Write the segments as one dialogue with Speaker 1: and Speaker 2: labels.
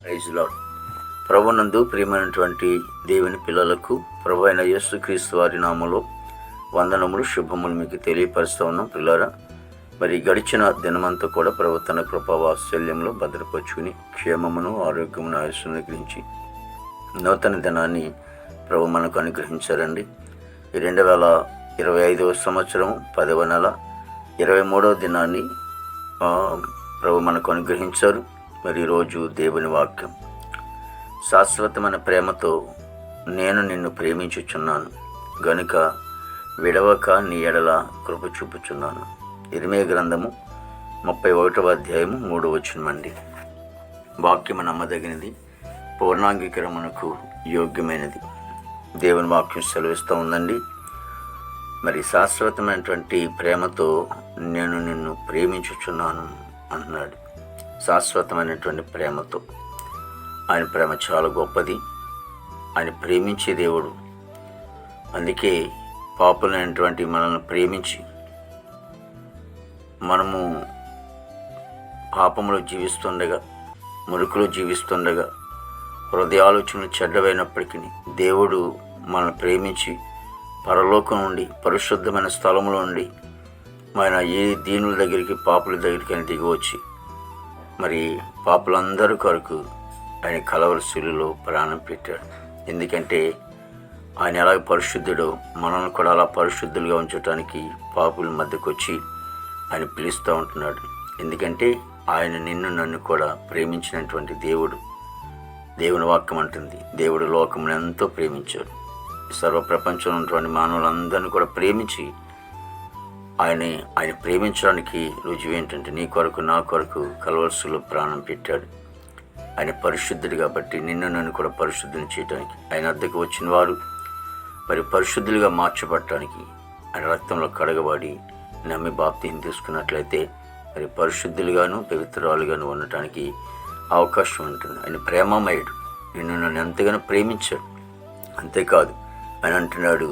Speaker 1: Praise lord. ప్రభునందు ప్రియమైనటువంటి దేవుని పిల్లలకు ప్రభు అయిన యేసుక్రీస్తు వారి నామములో వందనములు, శుభములు మీకు తెలియపరుస్తూ ఉన్నాం. పిల్లరా, మరి గడిచిన దినమంతా కూడా ప్రభు తన కృపా వాత్సల్యంలో భద్రపరుచుకుని క్షేమమును, ఆరోగ్యమును, ఆయుస్సును గురించి నూతన దినాన్ని ప్రభు మనకు అనుగ్రహించారండి. ఈ 2025వ సంవత్సరం 10వ నెల 23వ దినాన్ని ప్రభు మనకు అనుగ్రహించారు. మరి ఈరోజు దేవుని వాక్యం, శాశ్వతమైన ప్రేమతో నేను నిన్ను ప్రేమించుచున్నాను గనుక విడవక నీ ఎడల కృప చూపుచున్నాను. ఇర్మీయా గ్రంథము 31వ అధ్యాయము 3వ వచనమండి. వాక్యము నమ్మదగినది, పూర్ణాంగీకరణకు యోగ్యమైనది. దేవుని వాక్యం సెలవిస్తూ ఉందండి. మరి శాశ్వతమైనటువంటి ప్రేమతో నేను నిన్ను ప్రేమించుచున్నాను అంటున్నాడు. శాశ్వతమైనటువంటి ప్రేమతో. ఆయన ప్రేమ చాలా గొప్పది. ఆయన ప్రేమించే దేవుడు. అందుకే పాపులైనటువంటి మనల్ని ప్రేమించి మనము పాపములో జీవిస్తుండగా, మురుకులో జీవిస్తుండగా, హృదయాలోచనలు చెడ్డవైనప్పటికీ దేవుడు మనల్ని ప్రేమించి పరలోకం నుండి, పరిశుద్ధమైన స్థలములో నుండి మన ఏ దీనుల దగ్గరికి, పాపుల దగ్గరికి ఆయన దిగివచ్చి మరి పాపులందరి కొరకు ఆయన కలవరి శిలువలో ప్రాణం పెట్టాడు. ఎందుకంటే ఆయన ఎలాగ పరిశుద్ధుడో మనల్ని కూడా అలా పరిశుద్ధులుగా ఉంచడానికి పాపుల మధ్యకు వచ్చి ఆయన పిలుస్తూ ఉంటున్నాడు. ఎందుకంటే ఆయన నిన్ను నన్ను కూడా ప్రేమించినటువంటి దేవుడు. దేవుని వాక్యం అంటుంది, దేవుడు లోకమును ఎంతో ప్రేమించాడు. సర్వ ప్రపంచంలో ఉన్నటువంటి మానవులందరినీ కూడా ప్రేమించి ఆయన ప్రేమించడానికి రుజువు ఏంటంటే నీ కొరకు, నా కొరకు కలవరిశిలువలో ప్రాణం పెట్టాడు. ఆయన పరిశుద్ధుడు కాబట్టి నిన్ను నన్ను కూడా పరిశుద్ధిని చేయడానికి, ఆయన వద్దకు వచ్చిన వారు మరి పరిశుద్ధులుగా మార్చబడటానికి, ఆయన రక్తంలో కడగబడి నమ్మి బాప్తిని తీసుకున్నట్లయితే మరి పరిశుద్ధులుగాను, పవిత్రాలుగాను ఉండటానికి అవకాశం ఉంటుంది. ఆయన ప్రేమమయుడు. నిన్ను నన్ను ఎంతగానో ప్రేమించాడు. అంతేకాదు, ఆయన అంటున్నాడు,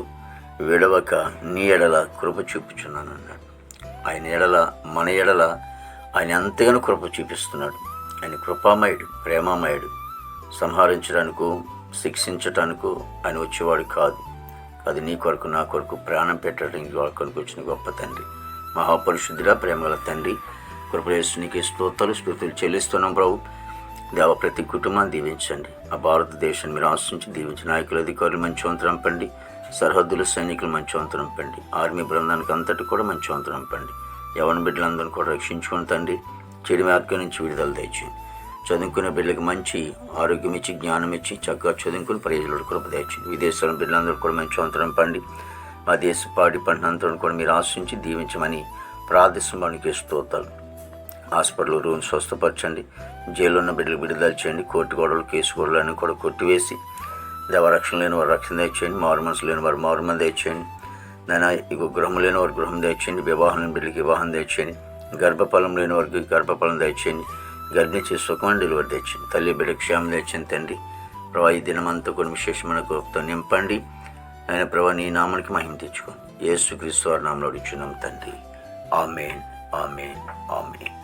Speaker 1: విడవక నీ ఎడల కృప చూపుచున్నాను అన్నాడు. ఆయన ఎడల, మన ఎడల ఆయన ఎంతగానో కృప చూపిస్తున్నాడు. ఆయన కృపామయుడు, ప్రేమామయుడు. సంహరించడానికో, శిక్షించటానికో ఆయన వచ్చేవాడు కాదు. అది నీ కొరకు, నా కొరకు ప్రాణం పెట్టడానికి కొరకు వచ్చిన గొప్ప తండ్రి. మహాపరిశుద్ధుడా, ప్రేమగల తండ్రి, కృపయేసునికి స్తుతులు చెల్లిస్తున్నాం ప్రభు. దేవ, ప్రతి కుటుంబాన్ని దీవించండి. ఆ భారతదేశాన్ని మీరు ఆశించి దీవించి, నాయకులు, అధికారులు మంచి వంతరం పండి, సరిహద్దుల సైనికులు మంచి వంతరం పండి, ఆర్మీ బృందానికి అంతటి కూడా మంచి వంతరం పండి, యవన బిడ్డలందరినీ కూడా రక్షించుకుని తండ్రి, చెడు మార్గం నుంచి విడుదల తెచ్చింది. చదువుకునే బిడ్డలకు మంచి ఆరోగ్యం ఇచ్చి, జ్ఞానం ఇచ్చి, చక్కగా చదువుకుని ప్రజలకు కృప తెచ్చింది. విదేశాల బిడ్డలందరూ కూడా మంచి వంతరం పండి, మా దేశ పాడి పంటనంతా కూడా మీరు ఆశించి దీవించమని ప్రార్థిస్తున్నానికి స్తోత్రాలు. హాస్పిటల్ రూమ్స్ స్వస్థపరచండి. జైల్లో ఉన్న బిడ్డలకు విడుదల చేయండి. కోర్టు గొడవలు, కేసు గొడవలను కూడా కొట్టివేసి దేవరక్షణ లేని వారు రక్షణ తెచ్చేయండి. మారు మనసు లేని వారు మారు మంది తెచ్చేయండి. నేను ఇక గృహం లేని వారు గృహం తెచ్చేయండి. వివాహం లేని బిడ్డలకి వివాహం తెచ్చేయండి. గర్భఫలం లేని వారికి గర్భఫలం తెచ్చేయండి. గర్భిణీ చేసి సుఖమైన డెలివరీ తెచ్చింది. తల్లి బిడ్డ క్షేమం తెచ్చింది. తండ్రి ప్రభా, ఈ దినమంతా కొన్ని విశేషమైన గొప్పతో నింపండి. ఆయన ప్రభా, నీ నామానికి మహిమ తెచ్చుకోండి. యేసుక్రీస్తు వారి నామములో అడుగుచున్నాం తండ్రి. ఆమేన్, ఆమేన్, ఆమేన్.